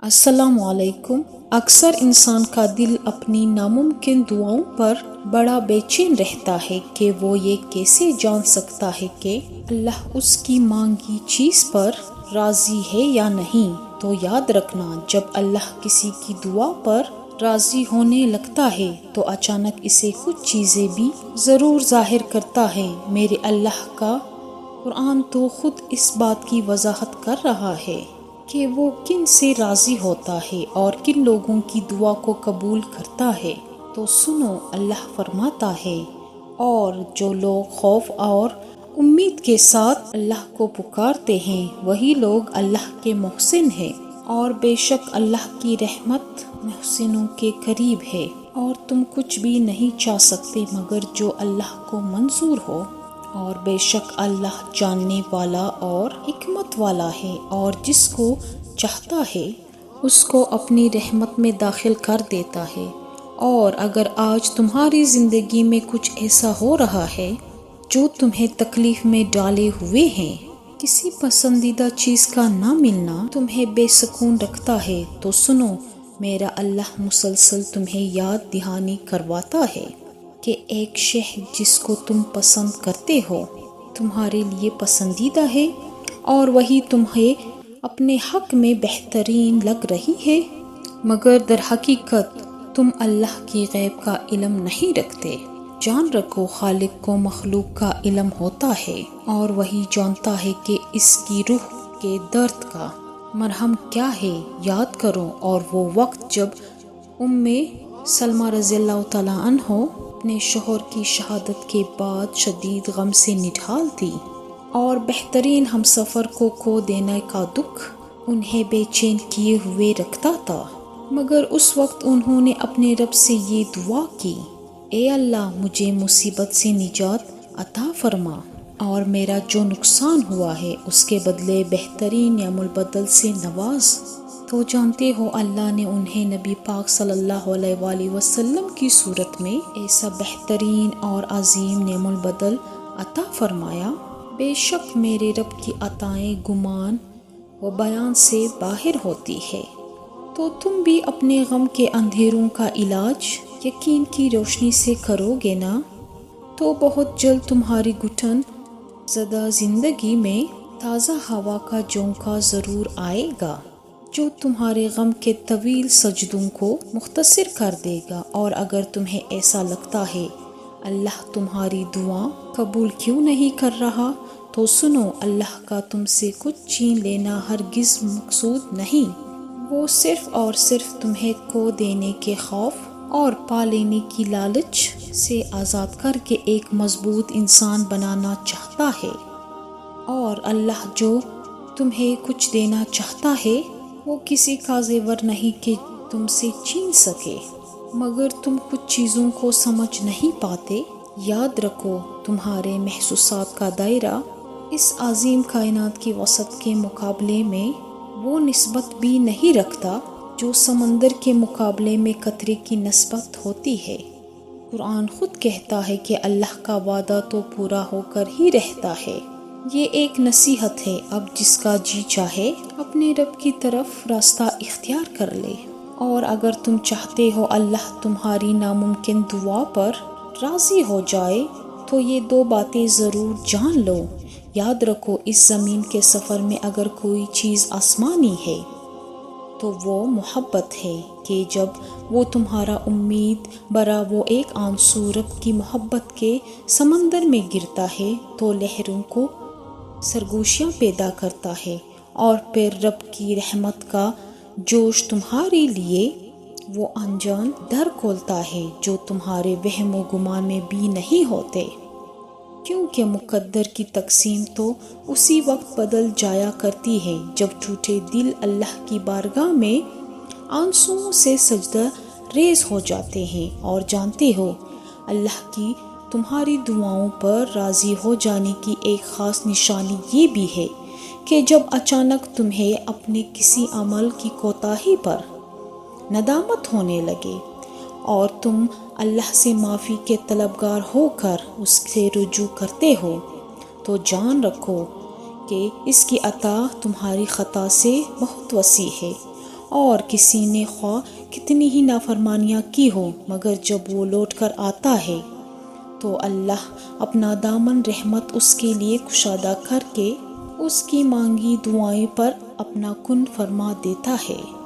السلام علیکم۔ اکثر انسان کا دل اپنی ناممکن دعاؤں پر بڑا بے چین رہتا ہے کہ وہ یہ کیسے جان سکتا ہے کہ اللہ اس کی مانگی چیز پر راضی ہے یا نہیں۔ تو یاد رکھنا، جب اللہ کسی کی دعا پر راضی ہونے لگتا ہے تو اچانک اسے کچھ چیزیں بھی ضرور ظاہر کرتا ہے۔ میرے اللہ کا قرآن تو خود اس بات کی وضاحت کر رہا ہے کہ وہ کن سے راضی ہوتا ہے اور کن لوگوں کی دعا کو قبول کرتا ہے۔ تو سنو، اللہ فرماتا ہے، اور جو لوگ خوف اور امید کے ساتھ اللہ کو پکارتے ہیں وہی لوگ اللہ کے محسن ہیں، اور بے شک اللہ کی رحمت محسنوں کے قریب ہے، اور تم کچھ بھی نہیں چاہ سکتے مگر جو اللہ کو منظور ہو، اور بے شک اللہ جاننے والا اور حکمت والا ہے، اور جس کو چاہتا ہے اس کو اپنی رحمت میں داخل کر دیتا ہے۔ اور اگر آج تمہاری زندگی میں کچھ ایسا ہو رہا ہے جو تمہیں تکلیف میں ڈالے ہوئے ہیں، کسی پسندیدہ چیز کا نہ ملنا تمہیں بے سکون رکھتا ہے، تو سنو، میرا اللہ مسلسل تمہیں یاد دہانی کرواتا ہے کہ ایک شے جس کو تم پسند کرتے ہو تمہارے لیے پسندیدہ ہے، اور وہی تمہیں اپنے حق میں بہترین لگ رہی ہے، مگر در حقیقت تم اللہ کی غیب کا علم نہیں رکھتے۔ جان رکھو، خالق کو مخلوق کا علم ہوتا ہے، اور وہی جانتا ہے کہ اس کی روح کے درد کا مرہم کیا ہے۔ یاد کرو، اور وہ وقت جب سلمہ رضی اللہ تعالیٰ عنہ اپنے شوہر کی شہادت کے بعد شدید غم سے نڈھال تھی، اور بہترین ہمسفر کو کھو دینے کا دکھ انہیں بے چین کیے ہوئے رکھتا تھا، مگر اس وقت انہوں نے اپنے رب سے یہ دعا کی، اے اللہ، مجھے مصیبت سے نجات عطا فرما، اور میرا جو نقصان ہوا ہے اس کے بدلے بہترین یا مبدل سے نواز۔ تو جانتے ہو، اللہ نے انہیں نبی پاک صلی اللہ علیہ وآلہ وسلم کی صورت میں ایسا بہترین اور عظیم نعم البدل عطا فرمایا۔ بے شک میرے رب کی عطائیں گمان و بیان سے باہر ہوتی ہے۔ تو تم بھی اپنے غم کے اندھیروں کا علاج یقین کی روشنی سے کرو گے نا، تو بہت جلد تمہاری گھٹن زدہ زندگی میں تازہ ہوا کا جھونکا ضرور آئے گا جو تمہارے غم کے طویل سجدوں کو مختصر کر دے گا۔ اور اگر تمہیں ایسا لگتا ہے اللہ تمہاری دعا قبول کیوں نہیں کر رہا، تو سنو، اللہ کا تم سے کچھ چھین لینا ہرگز مقصود نہیں، وہ صرف اور صرف تمہیں کھو دینے کے خوف اور پا لینے کی لالچ سے آزاد کر کے ایک مضبوط انسان بنانا چاہتا ہے۔ اور اللہ جو تمہیں کچھ دینا چاہتا ہے وہ کسی کا زیور نہیں کہ تم سے چھین سکے، مگر تم کچھ چیزوں کو سمجھ نہیں پاتے۔ یاد رکھو، تمہارے محسوسات کا دائرہ اس عظیم کائنات کی وسعت کے مقابلے میں وہ نسبت بھی نہیں رکھتا جو سمندر کے مقابلے میں قطرے کی نسبت ہوتی ہے۔ قرآن خود کہتا ہے کہ اللہ کا وعدہ تو پورا ہو کر ہی رہتا ہے۔ یہ ایک نصیحت ہے، اب جس کا جی چاہے اپنے رب کی طرف راستہ اختیار کر لے۔ اور اگر تم چاہتے ہو اللہ تمہاری ناممکن دعا پر راضی ہو جائے تو یہ دو باتیں ضرور جان لو۔ یاد رکھو، اس زمین کے سفر میں اگر کوئی چیز آسمانی ہے تو وہ محبت ہے، کہ جب وہ تمہارا امید برا وہ ایک آنسو رب کی محبت کے سمندر میں گرتا ہے تو لہروں کو سرگوشیاں پیدا کرتا ہے، اور پھر رب کی رحمت کا جوش تمہارے لیے وہ انجان در کھولتا ہے جو تمہارے وہم و گمان میں بھی نہیں ہوتے، کیونکہ مقدر کی تقسیم تو اسی وقت بدل جایا کرتی ہے جب ٹوٹے دل اللہ کی بارگاہ میں آنسوؤں سے سجدہ ریز ہو جاتے ہیں۔ اور جانتے ہو، اللہ کی تمہاری دعاؤں پر راضی ہو جانے کی ایک خاص نشانی یہ بھی ہے کہ جب اچانک تمہیں اپنے کسی عمل کی کوتاہی پر ندامت ہونے لگے اور تم اللہ سے معافی کے طلبگار ہو کر اس سے رجوع کرتے ہو، تو جان رکھو کہ اس کی عطا تمہاری خطا سے بہت وسیع ہے، اور کسی نے خواہ کتنی ہی نافرمانیاں کی ہو، مگر جب وہ لوٹ کر آتا ہے تو اللہ اپنا دامن رحمت اس کے لیے کشادہ کر کے اس کی مانگی دعائیں پر اپنا کن فرما دیتا ہے۔